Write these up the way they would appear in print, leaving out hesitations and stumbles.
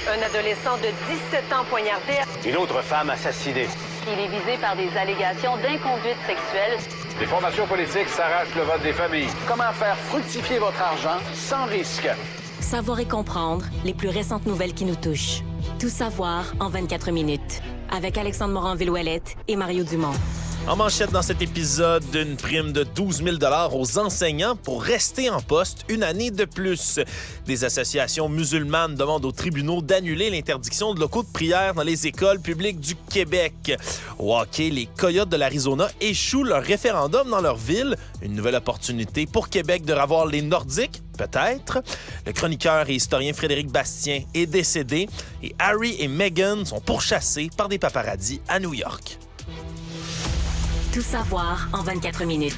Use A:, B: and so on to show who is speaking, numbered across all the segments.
A: Un adolescent de 17 ans poignardé.
B: Une autre femme assassinée.
C: Il est visé par des allégations d'inconduite sexuelle.
D: Les formations politiques s'arrachent le vote des familles.
E: Comment faire fructifier votre argent sans risque?
F: Savoir et comprendre les plus récentes nouvelles qui nous touchent. Tout savoir en 24 minutes. Avec Alexandre Morin-Villouellette et Mario Dumont.
G: En manchette dans cet épisode, une prime de 12 000 $ aux enseignants pour rester en poste une année de plus. Des associations musulmanes demandent aux tribunaux d'annuler l'interdiction de locaux de prière dans les écoles publiques du Québec. Au hockey, les Coyotes de l'Arizona échouent leur référendum dans leur ville. Une nouvelle opportunité pour Québec de revoir les Nordiques, peut-être. Le chroniqueur et historien Frédéric Bastien est décédé et Harry et Meghan sont pourchassés par des paparazzis à New York.
F: Tout savoir en 24 minutes.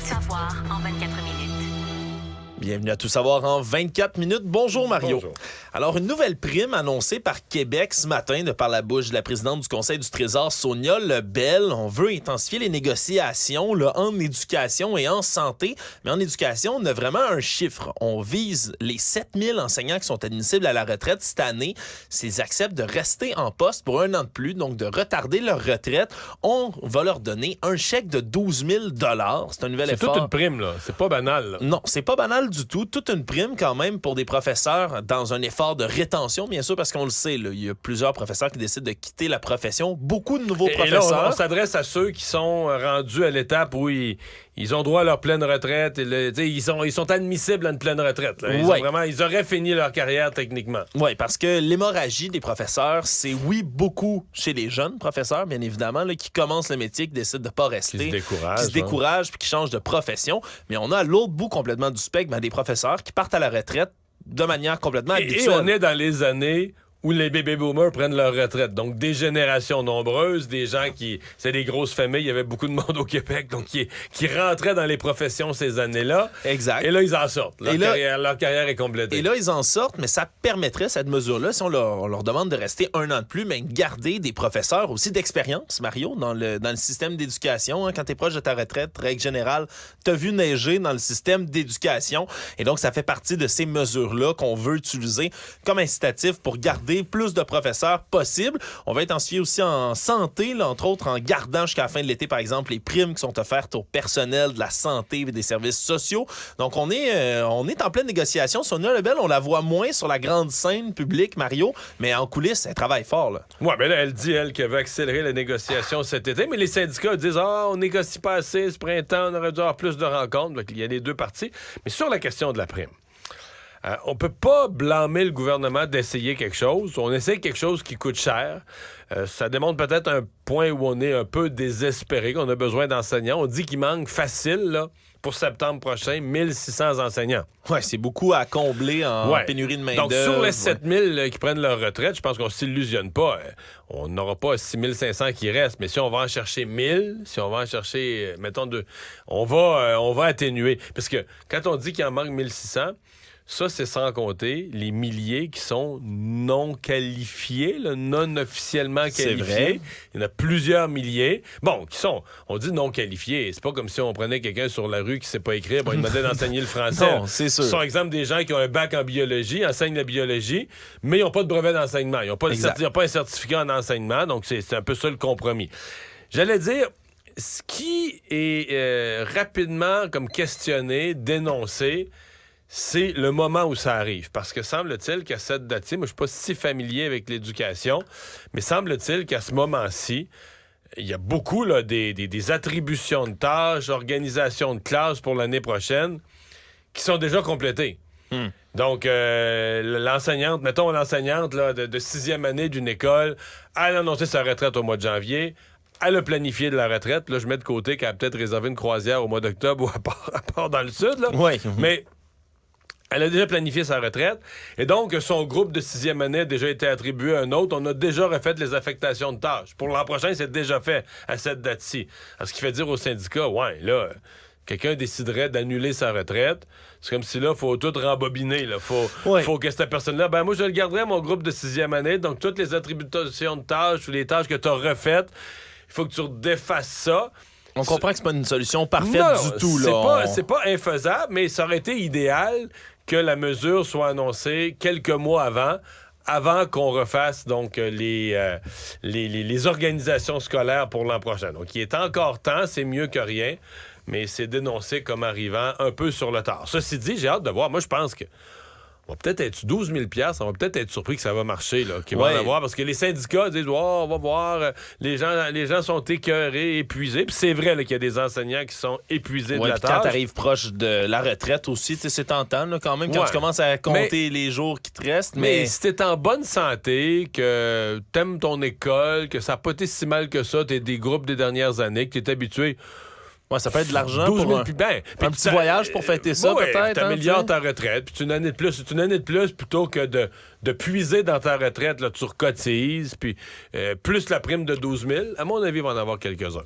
G: Bienvenue à Tout savoir en 24 minutes. Bonjour Mario.
H: Bonjour.
G: Alors, une nouvelle prime annoncée par Québec ce matin de par la bouche de la présidente du Conseil du Trésor, Sonia Lebel. On veut intensifier les négociations là, en éducation et en santé. Mais en éducation, on a vraiment un chiffre. On vise les 7000 enseignants qui sont admissibles à la retraite cette année. S'ils acceptent de rester en poste pour un an de plus, donc de retarder leur retraite, on va leur donner un chèque de 12 000 $. C'est un nouvel effort.
H: C'est toute une prime, là. C'est pas banal, là.
G: Non, c'est pas banal du tout. Toute une prime quand même pour des professeurs dans un effort de rétention, bien sûr, parce qu'on le sait, là, il y a plusieurs professeurs qui décident de quitter la profession. Beaucoup de nouveaux professeurs.
H: Et là, on s'adresse à ceux qui sont rendus à l'étape où ils ont droit à leur pleine retraite. Ils sont admissibles à une pleine retraite. Là. Ils auraient fini leur carrière techniquement.
G: Oui, parce que l'hémorragie des professeurs, c'est beaucoup chez les jeunes professeurs, bien évidemment, là, qui commencent le métier, qui décident de ne pas rester.
H: Qui se
G: découragent puis qui changent de profession. Mais on a à l'autre bout complètement du spectre des professeurs qui partent à la retraite de manière complètement habituelle.
H: Et on est dans les années où les baby boomers prennent leur retraite. Donc, des générations nombreuses, des gens qui... C'est des grosses familles, il y avait beaucoup de monde au Québec, donc qui rentraient dans les professions ces années-là.
G: Exact.
H: Et là, ils en sortent. Leur carrière est complétée.
G: Et là, ils en sortent, mais ça permettrait, cette mesure-là, si on leur demande de rester un an de plus, mais garder des professeurs aussi d'expérience, Mario, dans le système d'éducation. Hein, quand tu es proche de ta retraite, règle générale, tu as vu neiger dans le système d'éducation. Et donc, ça fait partie de ces mesures-là qu'on veut utiliser comme incitatif pour garder plus de professeurs possible. On va intensifier aussi en santé, là, entre autres en gardant jusqu'à la fin de l'été, par exemple, les primes qui sont offertes au personnel de la santé et des services sociaux. Donc, on est en pleine négociation. Sonia Lebel, on la voit moins sur la grande scène publique, Mario, mais en coulisses, elle travaille fort. Là.
H: Oui, mais là, elle dit, qu'elle veut accélérer la négociation cet été, mais les syndicats disent « on négocie pas assez ce printemps, on aurait dû avoir plus de rencontres. » Donc, il y a les deux parties. Mais sur la question de la prime, on peut pas blâmer le gouvernement d'essayer quelque chose. On essaie quelque chose qui coûte cher. Ça démontre peut-être un point où on est un peu désespéré, qu'on a besoin d'enseignants. On dit qu'il manque facile, là, pour septembre prochain, 1600 enseignants.
G: Oui, c'est beaucoup à combler en pénurie de main-d'œuvre.
H: Donc, sur les 7000 qui prennent leur retraite, je pense qu'on s'illusionne pas. On n'aura pas 6500 qui restent, mais si on va en chercher 1000, si on va en chercher, mettons, 2, on va atténuer. Parce que quand on dit qu'il en manque 1600, ça, c'est sans compter les milliers qui sont non qualifiés, là, non officiellement qualifiés.
G: C'est vrai.
H: Il y en a plusieurs milliers. Bon, on dit non qualifiés. C'est pas comme si on prenait quelqu'un sur la rue qui sait pas écrire, il demandait d'enseigner le français.
G: Non, c'est sûr.
H: Ce sont, exemple, des gens qui ont un bac en biologie, enseignent la biologie, mais ils n'ont pas de brevet d'enseignement. Ils n'ont pas un certificat en enseignement, donc c'est un peu ça le compromis. J'allais dire, ce qui est rapidement comme questionné, dénoncé, c'est le moment où ça arrive. Parce que semble-t-il qu'à cette date-ci, moi je suis pas si familier avec l'éducation, mais semble-t-il qu'à ce moment-ci, il y a beaucoup là, des attributions de tâches, organisation de classes pour l'année prochaine qui sont déjà complétées. Donc, l'enseignante, mettons l'enseignante là, de 6e année d'une école, elle a annoncé sa retraite au mois de janvier. Elle a planifié de la retraite. Là, je mets de côté qu'elle a peut-être réservé une croisière au mois d'octobre ou à part dans le sud. Là.
G: Oui.
H: Mais elle a déjà planifié sa retraite. Et donc, son groupe de 6e année a déjà été attribué à un autre. On a déjà refait les affectations de tâches. Pour l'an prochain, c'est déjà fait à cette date-ci. Ce qui fait dire aux syndicats, quelqu'un déciderait d'annuler sa retraite. C'est comme si là, il faut tout rembobiner. Il faut que cette personne-là... moi, je le garderais, mon groupe de 6e année. Donc, toutes les attributions de tâches ou les tâches que tu as refaites, il faut que tu redéfasses ça.
G: On comprend que c'est pas une solution parfaite du tout.
H: C'est pas infaisable, mais ça aurait été idéal que la mesure soit annoncée quelques mois avant, avant qu'on refasse donc les organisations scolaires pour l'an prochain. Donc, il est encore temps, c'est mieux que rien, mais c'est dénoncé comme arrivant un peu sur le tard. Ceci dit, j'ai hâte de voir. Moi, je pense que on va peut-être être 12 000 $, on va peut-être être surpris que ça va marcher, là, qu'ils vont en avoir, parce que les syndicats disent on va voir, les gens sont écœurés, épuisés. Puis c'est vrai là, qu'il y a des enseignants qui sont épuisés de la tâche.
G: Quand tu arrives proche de la retraite aussi, c'est tentant là, quand même, quand tu commences à compter les jours qui te restent. Mais
H: si t'es en bonne santé, que t'aimes ton école, que ça n'a pas été si mal que ça, t'es des groupes des dernières années, que t'es habitué.
G: Ouais, ça peut être de l'argent
H: 12 000
G: pour un
H: petit
G: voyage pour fêter ça, peut-être.
H: T'améliores ta retraite, puis c'est une année de plus plutôt que de puiser dans ta retraite, là, tu recotises, puis plus la prime de 12 000, à mon avis, il va en avoir quelques-uns.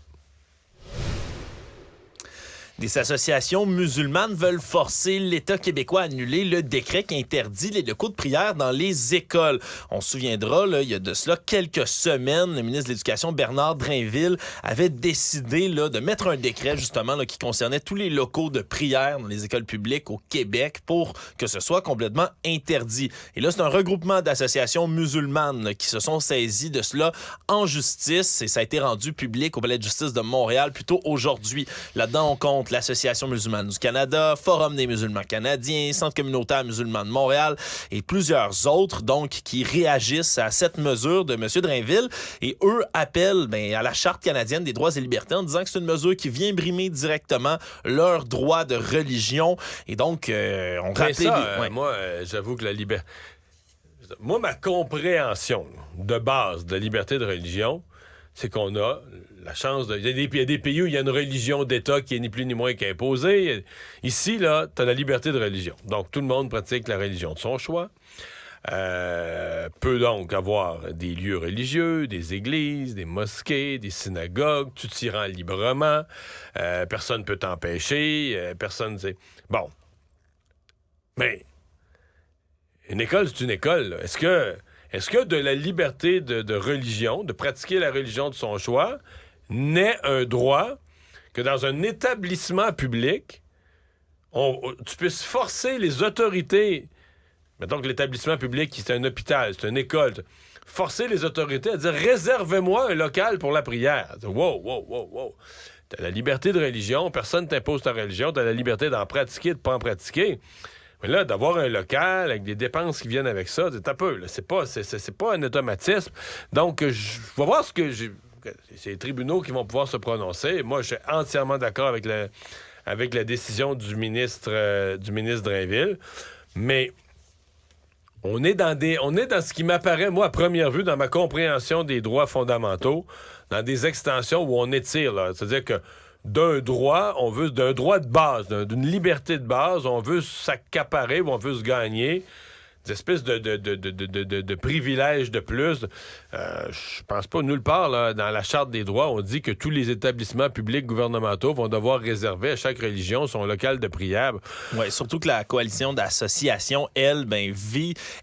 G: Des associations musulmanes veulent forcer l'État québécois à annuler le décret qui interdit les locaux de prière dans les écoles. On se souviendra, là, il y a de cela quelques semaines, le ministre de l'Éducation, Bernard Drainville, avait décidé là, de mettre un décret justement là, qui concernait tous les locaux de prière dans les écoles publiques au Québec pour que ce soit complètement interdit. Et là, c'est un regroupement d'associations musulmanes là, qui se sont saisies de cela en justice et ça a été rendu public au Palais de justice de Montréal plus tôt aujourd'hui. Là-dedans, on compte l'Association musulmane du Canada, Forum des musulmans canadiens, Centre communautaire musulman de Montréal et plusieurs autres, donc, qui réagissent à cette mesure de M. Drainville. Et eux appellent à la Charte canadienne des droits et libertés en disant que c'est une mesure qui vient brimer directement leurs droits de religion. Et donc, on rappelle...
H: Moi, j'avoue que la liberté... Moi, ma compréhension de base de liberté de religion, c'est qu'on a la chance de... Il y a des pays où il y a une religion d'État qui est ni plus ni moins qu'imposée. Ici, là, tu as la liberté de religion. Donc, tout le monde pratique la religion de son choix. Peut donc avoir des lieux religieux, des églises, des mosquées, des synagogues. Tu t'y rends librement. Personne ne peut t'empêcher. Personne... Bon. Mais une école, c'est une école. Là. Est-ce que de la liberté de religion, de pratiquer la religion de son choix, naît un droit que dans un établissement public, tu puisses forcer les autorités, mettons que l'établissement public, c'est un hôpital, c'est une école, forcer les autorités à dire « Réservez-moi un local pour la prière ». Wow. T'as la liberté de religion, personne t'impose ta religion, t'as la liberté d'en pratiquer, de pas en pratiquer. Mais là, d'avoir un local avec des dépenses qui viennent avec ça, c'est un peu, là, c'est pas un automatisme. Donc, je vais voir ce que j'ai... C'est les tribunaux qui vont pouvoir se prononcer. Moi, je suis entièrement d'accord avec la décision du ministre Drainville. Mais on est dans ce qui m'apparaît, moi, à première vue, dans ma compréhension des droits fondamentaux, dans des extensions où on étire, là. C'est-à-dire que d'un droit de base, d'une liberté de base, on veut s'accaparer ou on veut se gagner des espèces de privilèges de plus. Je pense pas nulle part, là, dans la Charte des droits, on dit que tous les établissements publics gouvernementaux vont devoir réserver à chaque religion son local de prière.
G: Oui, surtout que la coalition d'associations, elle,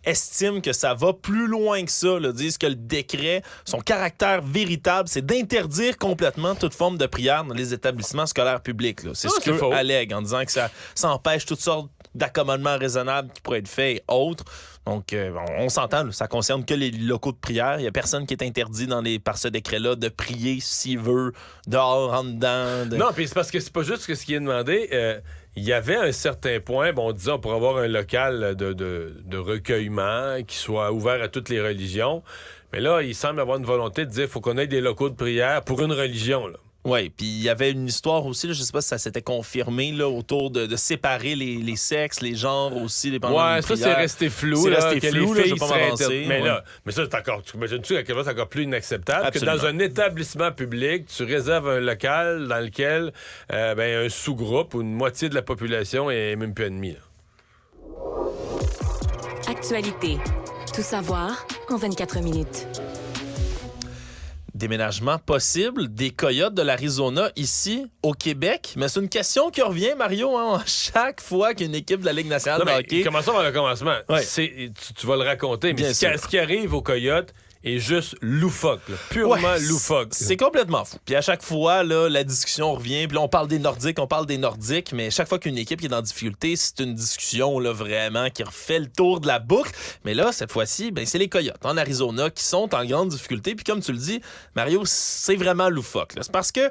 G: estime que ça va plus loin que ça. Là, disent que le décret, son caractère véritable, c'est d'interdire complètement toute forme de prière dans les établissements scolaires publics. Là. C'est ce qu'eux allèguent en disant que ça empêche toutes sortes d'accommodements raisonnables qui pourraient être faits et autres. Donc, on s'entend, là, ça concerne que les locaux de prière. Il n'y a personne qui est interdit par ce décret-là de prier s'il veut, dehors, en dedans.
H: Non, puis c'est parce que c'est pas juste que ce qui est demandé. Il y avait un certain point, disons, pour avoir un local de recueillement qui soit ouvert à toutes les religions. Mais là, il semble avoir une volonté de dire qu'il faut qu'on ait des locaux de prière pour une religion, là.
G: Oui, puis il y avait une histoire aussi, là, je sais pas si ça s'était confirmé, là, autour de séparer les sexes, les genres aussi, les pendant
H: ouais, ça, c'est resté flou. C'est resté flou,
G: là, je vais pas m'avancer.
H: Mais ça, c'est encore, imagines-tu à quel point c'est encore plus inacceptable. Absolument. Que dans un établissement public, tu réserves un local dans lequel un sous-groupe ou une moitié de la population est même plus admis. Là.
F: Actualité. Tout savoir en 24 minutes.
G: Déménagement possible des Coyotes de l'Arizona ici au Québec. Mais c'est une question qui revient, Mario, chaque fois qu'il y a une équipe de la Ligue nationale de hockey.
H: Commençons par le commencement.
G: Ouais.
H: Tu vas le raconter, mais ce qui arrive aux Coyotes est juste loufoque, là. Purement loufoque.
G: C'est complètement fou. Puis à chaque fois, là, la discussion revient. Puis là, on parle des Nordiques, mais chaque fois qu'une équipe qui est en difficulté, c'est une discussion là, vraiment qui refait le tour de la boucle. Mais là, cette fois-ci, ben, c'est les Coyotes en Arizona qui sont en grande difficulté. Puis comme tu le dis, Mario, c'est vraiment loufoque. Là. C'est parce que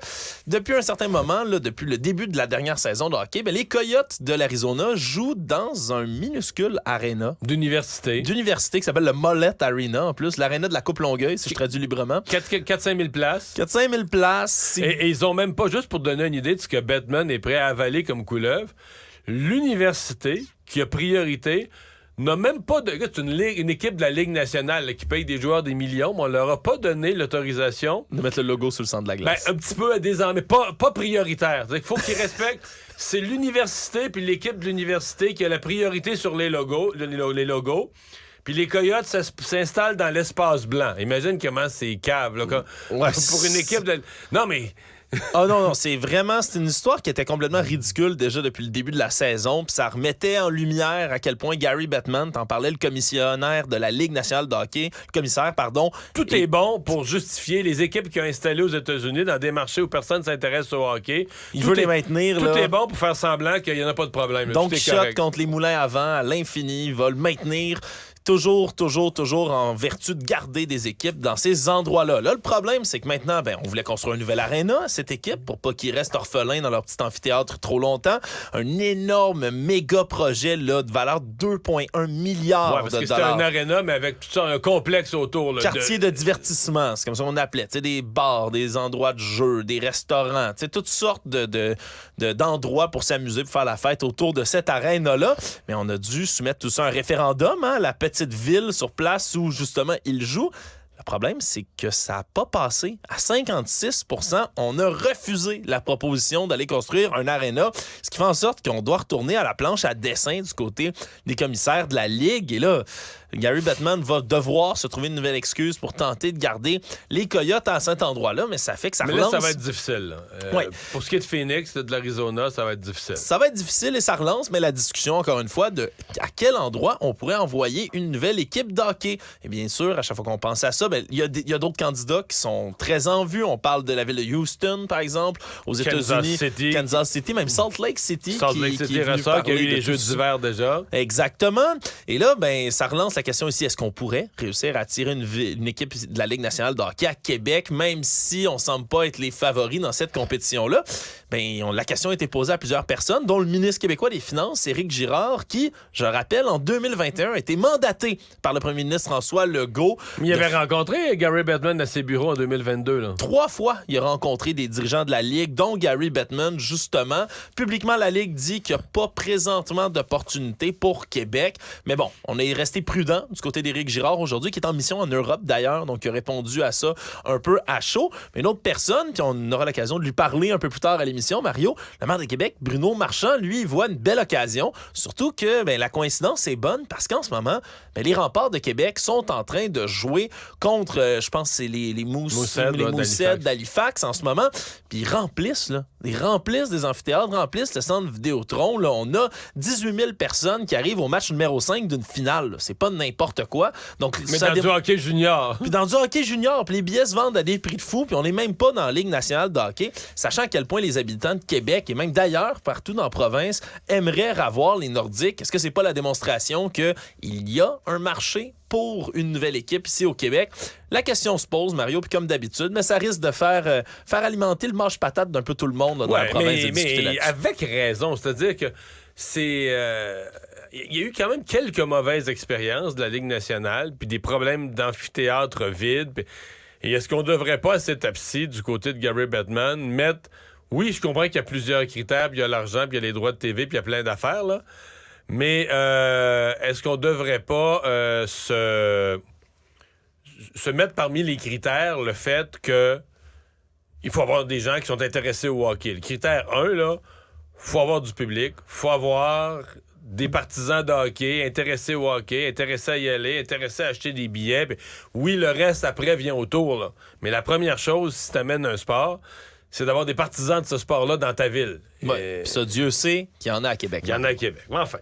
G: depuis un certain moment, là, depuis le début de la dernière saison de hockey, ben, les Coyotes de l'Arizona jouent dans un minuscule aréna
H: D'université
G: qui s'appelle le Mullet Arena, en plus, l'aréna de la Coupe Longueuil, si je traduis librement.
H: 4-5 000 places.
G: 4-5 000 places.
H: Et ils ont même pas, juste pour donner une idée de ce que Bettman est prêt à avaler comme couleuvre, l'université qui a priorité n'a même pas de... C'est une équipe de la Ligue nationale là, qui paye des joueurs des millions, mais on leur a pas donné l'autorisation...
G: De mettre le logo sur le centre de la glace.
H: Ben, un petit peu désormais, pas prioritaire. Il faut qu'ils respectent... C'est l'université puis l'équipe de l'université qui a la priorité sur les logos. Puis les Coyotes s'installent dans l'espace blanc. Imagine comment c'est cave. Là, pour une équipe de... Non, mais...
G: Ah non, c'est une histoire qui était complètement ridicule déjà depuis le début de la saison, puis ça remettait en lumière à quel point Gary Bettman, t'en parlais, le commissionnaire de la Ligue nationale de hockey,
H: Tout est bon pour justifier les équipes qui ont installé aux États-Unis dans des marchés où personne ne s'intéresse au hockey.
G: Il veut les maintenir.
H: Tout est bon pour faire semblant qu'il n'y en a pas de problème.
G: Donc, Quichotte contre les moulins à vent à l'infini, il va le maintenir. Toujours en vertu de garder des équipes dans ces endroits-là. Là, le problème, c'est que maintenant, on voulait construire une nouvelle aréna, cette équipe, pour pas qu'ils restent orphelins dans leur petit amphithéâtre trop longtemps. Un énorme méga projet là, de valeur de 2,1 milliards de dollars.
H: C'était un aréna, mais avec tout ça, un complexe autour. Là,
G: quartier de divertissement, c'est comme ça qu'on appelait. Des bars, des endroits de jeu, des restaurants, toutes sortes d'endroits pour s'amuser, pour faire la fête autour de cette aréna-là. Mais on a dû soumettre tout ça à un référendum, la petite ville sur place où, justement, il joue. Le problème, c'est que ça n'a pas passé. À 56%, on a refusé la proposition d'aller construire un aréna, ce qui fait en sorte qu'on doit retourner à la planche à dessin du côté des commissaires de la Ligue. Et là, Gary Bettman va devoir se trouver une nouvelle excuse pour tenter de garder les Coyotes à cet endroit-là, mais ça fait que ça relance...
H: Mais là, ça va être difficile. Pour ce qui est de Phoenix, de l'Arizona, ça va être difficile. Ça va être difficile
G: et ça relance, mais la discussion, encore une fois, de à quel endroit on pourrait envoyer une nouvelle équipe d'hockey. Et bien sûr, à chaque fois qu'on pense à ça, il y a d'autres candidats qui sont très en vue. On parle de la ville de Houston, par exemple, aux États-Unis. Kansas City, même Salt Lake City.
H: Salt Lake City, qui a eu les Jeux d'hiver déjà.
G: Exactement. Et là, ça relance la question ici, est-ce qu'on pourrait réussir à attirer une équipe de la Ligue nationale de hockey à Québec, même si on semble pas être les favoris dans cette compétition-là? La question a été posée à plusieurs personnes, dont le ministre québécois des Finances, Éric Girard, qui, je rappelle, en 2021, a été mandaté par le premier ministre François Legault.
H: Il avait rencontré Gary Bettman à ses bureaux en 2022. Là.
G: 3 fois, il a rencontré des dirigeants de la Ligue, dont Gary Bettman, justement. Publiquement, la Ligue dit qu'il n'y a pas présentement d'opportunité pour Québec. Mais bon, on est resté prudent du côté d'Éric Girard aujourd'hui, qui est en mission en Europe d'ailleurs, donc il a répondu à ça un peu à chaud. Mais une autre personne, puis on aura l'occasion de lui parler un peu plus tard à l'émission, Mario, le maire de Québec, Bruno Marchand, lui, il voit une belle occasion. Surtout que la coïncidence est bonne parce qu'en ce moment, les Remparts de Québec sont en train de jouer contre, je pense que c'est les Mooseheads d'Halifax en ce moment. Puis ils remplissent des amphithéâtres, remplissent le centre Vidéotron. Là, on a 18 000 personnes qui arrivent au match numéro 5 d'une finale. Là. C'est pas n'importe quoi. Donc,
H: mais dans du hockey junior.
G: Puis dans du hockey junior, puis les billets se vendent à des prix de fou, puis on n'est même pas dans la Ligue nationale de hockey, sachant à quel point les habitants de Québec et même d'ailleurs, partout dans la province, aimeraient avoir les Nordiques. Est-ce que c'est pas la démonstration qu'il y a un marché pour une nouvelle équipe ici au Québec? La question se pose, Mario, puis comme d'habitude, mais ça risque de faire alimenter le mâche-patate d'un peu tout le monde dans la province.
H: Mais avec raison, c'est-à-dire que c'est... il y a eu quand même quelques mauvaises expériences de la Ligue nationale, puis des problèmes d'amphithéâtre vide. Et est-ce qu'on devrait pas, à cette étape-ci, du côté de Gary Bettman, mettre... Oui, je comprends qu'il y a plusieurs critères, puis il y a l'argent, puis il y a les droits de TV, puis il y a plein d'affaires, là. Mais est-ce qu'on devrait pas se mettre parmi les critères le fait que il faut avoir des gens qui sont intéressés au hockey? Le critère 1, là, faut avoir du public, faut avoir des partisans de hockey, intéressés au hockey, intéressés à y aller, intéressés à acheter des billets. Puis, oui, le reste, après, vient autour, là. Mais la première chose, si tu amènes un sport, c'est d'avoir des partisans de ce sport-là dans ta ville.
G: Ouais, puis ça, Dieu sait qu'il y en a à Québec.
H: Il y en a à Québec. Mais enfin.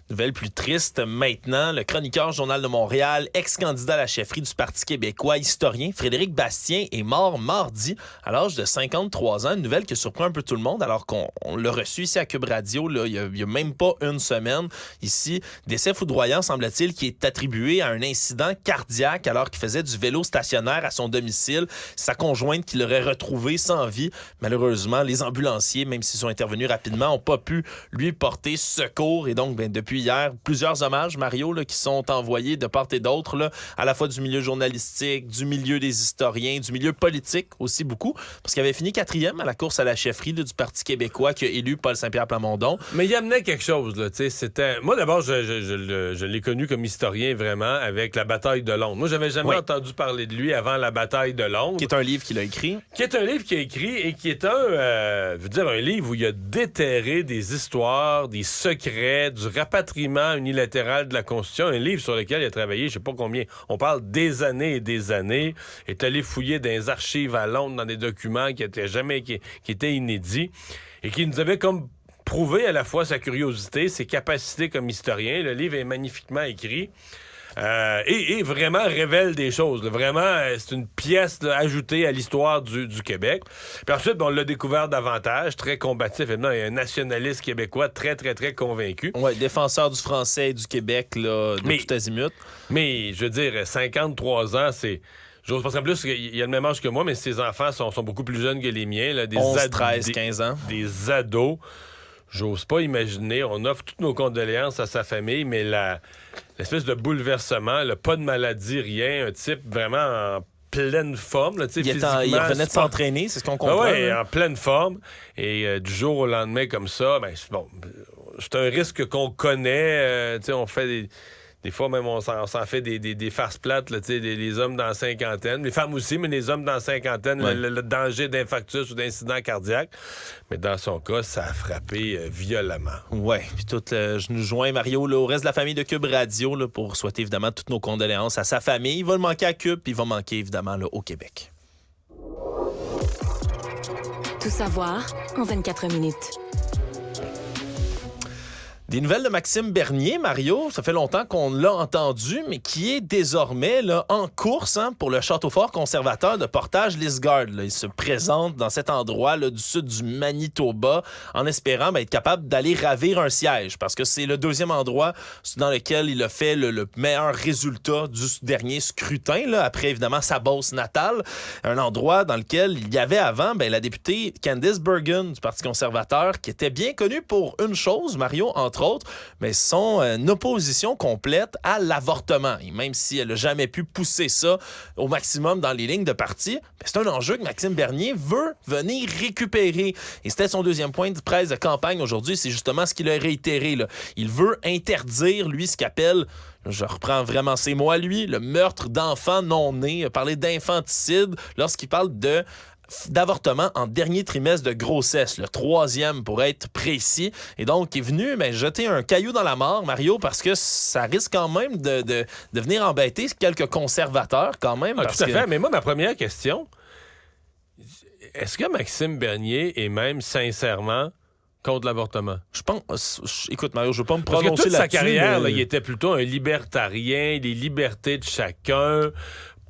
G: Nouvelle plus triste maintenant, le chroniqueur Journal de Montréal, ex-candidat à la chefferie du Parti québécois, historien, Frédéric Bastien, est mort mardi à l'âge de 53 ans. Une nouvelle qui surprend un peu tout le monde alors qu'on l'a reçu ici à Cube Radio là, il y a même pas une semaine. Ici, décès foudroyant, semble-t-il, qui est attribué à un incident cardiaque alors qu'il faisait du vélo stationnaire à son domicile. Sa conjointe qui l'aurait retrouvé sans vie. Malheureusement, les ambulanciers, même s'ils sont intervenus rapidement, n'ont pas pu lui porter secours. Et donc, depuis hier, plusieurs hommages, Mario, là, qui sont envoyés de part et d'autre, là, à la fois du milieu journalistique, du milieu des historiens, du milieu politique aussi beaucoup, parce qu'il avait fini 4e à la course à la chefferie là, du Parti québécois qui a élu Paul Saint-Pierre Plamondon.
H: Mais il amenait quelque chose, là, tu sais, c'était... Moi, d'abord, je l'ai connu comme historien, vraiment, avec la bataille de Londres. Moi, j'avais jamais entendu parler de lui avant la bataille de Londres.
G: Qui est un livre qu'il a écrit.
H: Qui est un livre qu'il a écrit et qui est un livre où il a déterré des histoires, des secrets, du rapatriement unilatéral de la Constitution. Un livre sur lequel il a travaillé, je sais pas combien, on parle des années et des années, est allé fouiller dans les archives à Londres, dans des documents qui étaient inédits et qui nous avaient comme prouvé à la fois sa curiosité, ses capacités comme historien. Le livre est magnifiquement écrit. Et vraiment révèle des choses. Là. Vraiment, c'est une pièce là, ajoutée à l'histoire du Québec. Puis ensuite, on l'a découvert davantage, très combatif. Maintenant, il y a un nationaliste québécois très, très, très convaincu.
G: Oui, défenseur du français et du Québec, là, de tout azimut.
H: Mais, je veux dire, 53 ans, c'est... J'ose parce qu'en plus, il a le même âge que moi, mais ses enfants sont beaucoup plus jeunes que les miens. Là,
G: 11, 13, 15 ans.
H: Des ados. J'ose pas imaginer. On offre toutes nos condoléances à sa famille, mais l'espèce de bouleversement, pas de maladie, rien, un type vraiment en pleine forme. Là, il
G: revenait de s'entraîner, c'est ce qu'on comprend.
H: Oui, en pleine forme. Et du jour au lendemain, comme ça, c'est un risque qu'on connaît. On fait des fois, même, on s'en fait des farces plates, là, les hommes dans la cinquantaine. Les femmes aussi, mais les hommes dans la cinquantaine, le danger d'infarctus ou d'incident cardiaque. Mais dans son cas, ça a frappé violemment.
G: Oui, puis je nous joins, Mario, là, au reste de la famille de Cube Radio là, pour souhaiter évidemment toutes nos condoléances à sa famille. Il va le manquer à Cube, puis il va manquer évidemment là, au Québec.
F: Tout savoir en 24 minutes.
G: Des nouvelles de Maxime Bernier, Mario, ça fait longtemps qu'on l'a entendu, mais qui est désormais là, en course pour le Château Fort conservateur de Portage-Lisgard. Il se présente dans cet endroit là, du sud du Manitoba en espérant être capable d'aller ravir un siège, parce que c'est le deuxième endroit dans lequel il a fait le meilleur résultat du dernier scrutin, là, après évidemment sa Beauce natale, un endroit dans lequel il y avait avant la députée Candice Bergen du Parti conservateur, qui était bien connue pour une chose, Mario, entre autres, mais son opposition complète à l'avortement. Et même si elle n'a jamais pu pousser ça au maximum dans les lignes de parti, c'est un enjeu que Maxime Bernier veut venir récupérer. Et c'était son deuxième point de presse de campagne aujourd'hui, c'est justement ce qu'il a réitéré. Là. Il veut interdire, lui, ce qu'appelle, je reprends vraiment ses mots à lui, le meurtre d'enfants non nés. Il a parlé d'infanticide lorsqu'il parle d'avortement en dernier trimestre de grossesse, le 3e pour être précis. Et donc, il est venu jeter un caillou dans la mare, Mario, parce que ça risque quand même de venir embêter quelques conservateurs quand même.
H: Tout à fait, mais moi, ma première question, est-ce que Maxime Bernier est même sincèrement contre l'avortement?
G: Je pense... Écoute, Mario, je veux pas me
H: prononcer
G: là-dessus.
H: Parce que toute sa carrière, là, il était plutôt un libertarien, les libertés de chacun...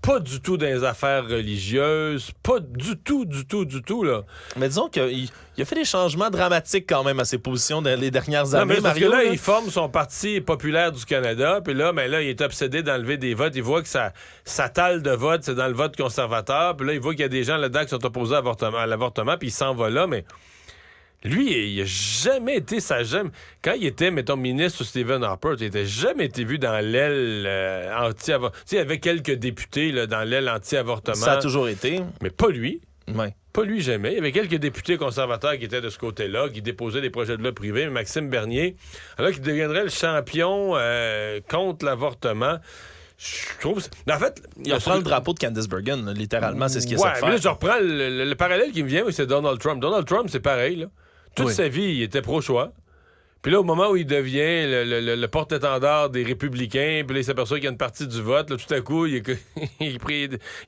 H: Pas du tout dans les affaires religieuses, pas du tout, là.
G: Mais disons qu'il a fait des changements dramatiques quand même à ses positions dans les dernières années,
H: mais parce
G: Mario.
H: Que là, il forme son Parti populaire du Canada, puis là, il est obsédé d'enlever des votes. Il voit que sa talle de vote, c'est dans le vote conservateur, puis là, il voit qu'il y a des gens là-dedans qui sont opposés à l'avortement, puis il s'en va là, mais... Lui, il n'a jamais été quand il était, mettons, ministre sous Stephen Harper, il n'a jamais été vu dans l'aile anti-avortement. Tu sais, il y avait quelques députés là, dans l'aile anti-avortement.
G: Ça a toujours été.
H: Mais pas lui.
G: Ouais.
H: Pas lui, jamais. Il y avait quelques députés conservateurs qui étaient de ce côté-là, qui déposaient des projets de loi privés. Mais Maxime Bernier, alors qu'il deviendrait le champion contre l'avortement... Je trouve... En fait...
G: Il reprend le drapeau de Candice Bergen, là, littéralement, c'est ce qu'il essaie de faire.
H: Là, je reprends le parallèle qui me vient, c'est Donald Trump. Donald Trump, c'est pareil, là. Toute sa vie, il était pro-choix. Puis là, au moment où il devient le porte-étendard des Républicains, puis là, il s'aperçoit qu'il y a une partie du vote, là, tout à coup, il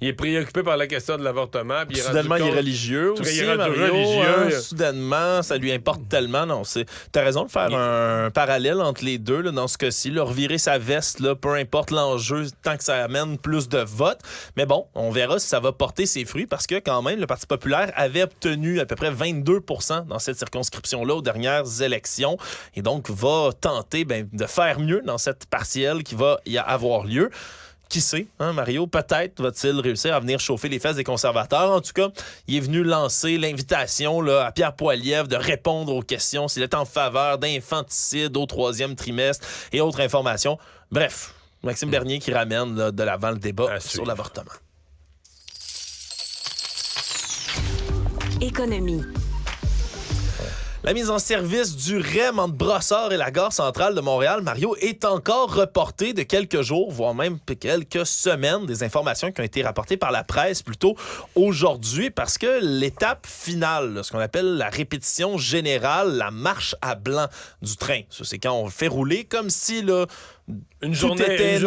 H: est préoccupé par la question de l'avortement. Puis
G: soudainement, il est religieux aussi, Mario. Soudainement, ça lui importe tellement. Non, t'as raison de faire un parallèle entre les deux là, dans ce cas-ci. Là, revirer sa veste, là, peu importe l'enjeu, tant que ça amène plus de votes. Mais bon, on verra si ça va porter ses fruits parce que quand même, le Parti populaire avait obtenu à peu près 22 % dans cette circonscription-là aux dernières élections. Et donc, va tenter de faire mieux dans cette partielle qui va y avoir lieu. Qui sait, hein, Mario? Peut-être va-t-il réussir à venir chauffer les fesses des conservateurs. En tout cas, il est venu lancer l'invitation là, à Pierre Poilievre de répondre aux questions s'il est en faveur d'infanticide au 3e trimestre et autres informations. Bref, Maxime Bernier qui ramène là, de l'avant le débat sur l'avortement.
F: Économie.
G: La mise en service du REM entre Brossard et la gare centrale de Montréal, Mario, est encore reportée de quelques jours, voire même quelques semaines. Des informations qui ont été rapportées par la presse plutôt aujourd'hui parce que l'étape finale, là, ce qu'on appelle la répétition générale, la marche à blanc du train, ça, c'est quand on le fait rouler comme si là, une journée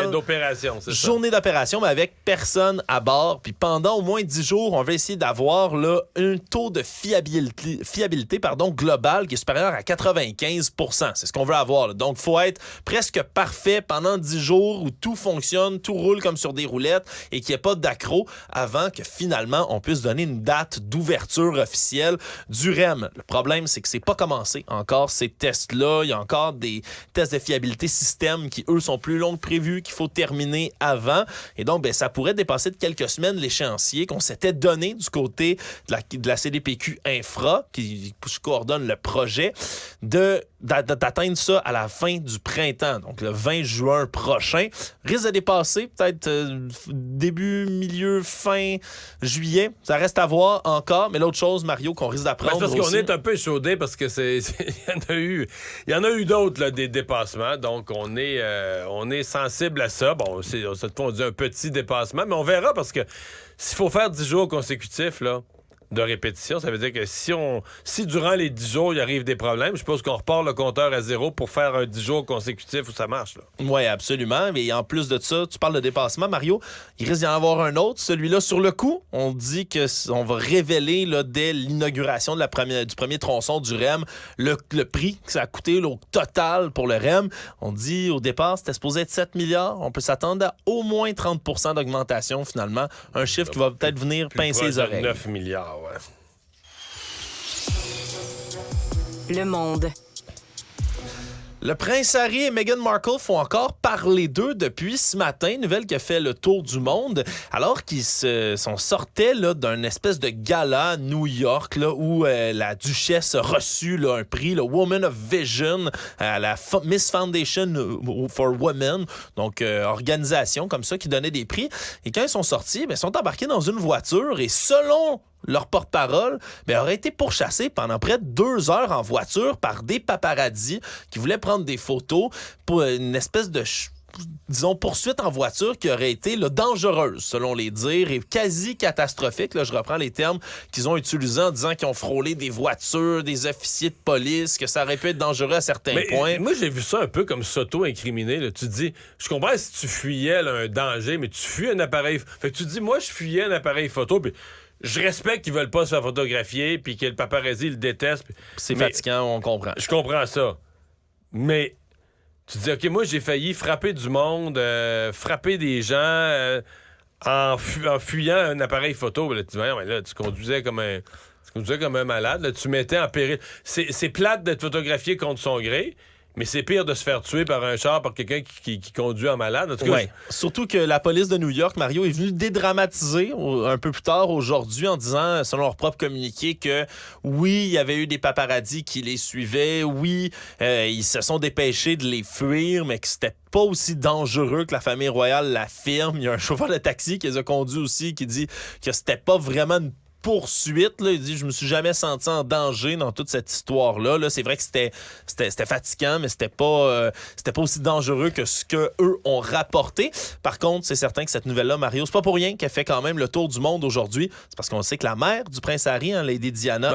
H: d'opération, c'est ça?
G: Journée d'opération, mais avec personne à bord. Puis pendant au moins 10 jours, on va essayer d'avoir là, un taux de fiabilité global qui est supérieur à 95 %. C'est ce qu'on veut avoir. Là. Donc, il faut être presque parfait pendant 10 jours où tout fonctionne, tout roule comme sur des roulettes et qu'il n'y ait pas d'accro avant que finalement, on puisse donner une date d'ouverture officielle du REM. Le problème, c'est que c'est pas commencé encore ces tests-là. Il y a encore des tests de fiabilité système qui, eux, sont plus longs que prévu, qu'il faut terminer avant. Et donc, ça pourrait dépasser de quelques semaines l'échéancier qu'on s'était donné du côté de la CDPQ Infra, qui coordonne le projet, d'atteindre ça à la fin du printemps, donc le 20 juin prochain. Risque de dépasser peut-être début, milieu, fin juillet. Ça reste à voir encore. Mais l'autre chose, Mario, qu'on risque d'apprendre
H: parce qu'on est un peu échaudé parce que il y en a eu d'autres, là, des dépassements. Donc, on est sensible à ça. Bon, cette fois, on dit un petit dépassement, mais on verra parce que s'il faut faire 10 jours consécutifs, là, de répétition, ça veut dire que si durant les 10 jours, il arrive des problèmes, je suppose qu'on repart le compteur à zéro pour faire un 10 jours consécutif où ça marche.
G: Oui, absolument. Mais en plus de ça, tu parles de dépassement, Mario, il risque d'y en avoir un autre. Celui-là, sur le coup, on dit qu'on va révéler là, dès l'inauguration du premier tronçon du REM le prix que ça a coûté là, au total pour le REM. On dit au départ, c'était supposé être 7 milliards. On peut s'attendre à au moins 30 % d'augmentation finalement. Un chiffre qui va peut-être venir pincer les oreilles.
H: 9 milliards. Ouais.
F: Le Monde.
G: Le prince Harry et Meghan Markle font encore parler d'eux depuis ce matin, nouvelle qui a fait le tour du monde, alors qu'ils sortaient là, d'un espèce de gala à New York là, où la duchesse a reçu là, un prix, le Woman of Vision, à la Miss Foundation for Women, donc organisation comme ça qui donnait des prix. Et quand ils sont sortis, ils sont embarqués dans une voiture et selon leur porte-parole, aurait été pourchassé pendant près de 2 heures en voiture par des paparazzis qui voulaient prendre des photos pour une espèce de poursuite en voiture qui aurait été là, dangereuse, selon les dires, et quasi catastrophique. Là, je reprends les termes qu'ils ont utilisés en disant qu'ils ont frôlé des voitures, des officiers de police, que ça aurait pu être dangereux à certains points.
H: Moi, j'ai vu ça un peu comme s'auto-incriminer. Là. Tu dis, je comprends si tu fuyais là, un danger, mais tu fuis un appareil... Fait que tu dis, moi, je fuyais un appareil photo, puis je respecte qu'ils veulent pas se faire photographier, puis que le paparazzi le déteste.
G: C'est fatigant, on comprend. Je
H: comprends ça. Mais tu dis, OK, moi, j'ai failli frapper du monde, frapper des gens en fuyant un appareil photo. Là, tu dis, voyons, là, tu conduisais comme un malade. Là, tu mettais en péril. C'est plate d'être photographié contre son gré. Mais c'est pire de se faire tuer par un char, par quelqu'un qui conduit en malade. En tout cas,
G: ouais. Surtout que la police de New York, Mario, est venue dédramatiser un peu plus tard aujourd'hui en disant, selon leur propre communiqué, que oui, il y avait eu des paparazzis qui les suivaient, oui, ils se sont dépêchés de les fuir, mais que c'était pas aussi dangereux que la famille royale l'affirme. Il y a un chauffeur de taxi qui les a conduits aussi qui dit que c'était pas vraiment une poursuite. Là. Il dit, je me suis jamais senti en danger dans toute cette histoire-là. Là, c'est vrai que c'était fatigant, mais c'était pas aussi dangereux que ce que eux ont rapporté. Par contre, c'est certain que cette nouvelle-là, Mario, c'est pas pour rien qu'elle fait quand même le tour du monde aujourd'hui. C'est parce qu'on sait que la mère du prince Harry, Lady Diana,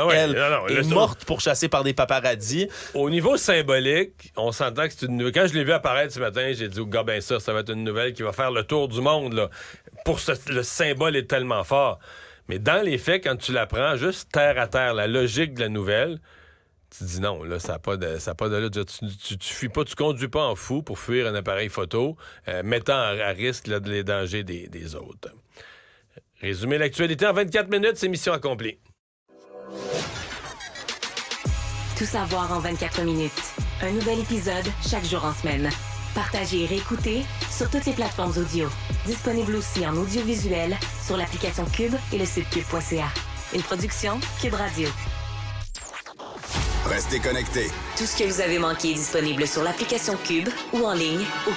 G: est morte pourchassée par des paparazzis. Au
H: niveau symbolique, on s'entend que c'est une nouvelle. Quand je l'ai vu apparaître ce matin, j'ai dit, gars, ben ça va être une nouvelle qui va faire le tour du monde. Là. Le symbole est tellement fort. Mais dans les faits, quand tu la prends juste terre à terre, la logique de la nouvelle, tu dis non, là, ça n'a pas de là. Tu fuis pas, tu conduis pas en fou pour fuir un appareil photo, mettant à risque là, les dangers des autres. Résumer l'actualité en 24 minutes, c'est mission accomplie.
F: Tout savoir en 24 minutes. Un nouvel épisode chaque jour en semaine. Partagez et réécoutez sur toutes les plateformes audio. Disponible aussi en audiovisuel sur l'application Cube et le site cube.ca. Une production Cube Radio.
I: Restez connectés.
F: Tout ce que vous avez manqué est disponible sur l'application Cube ou en ligne au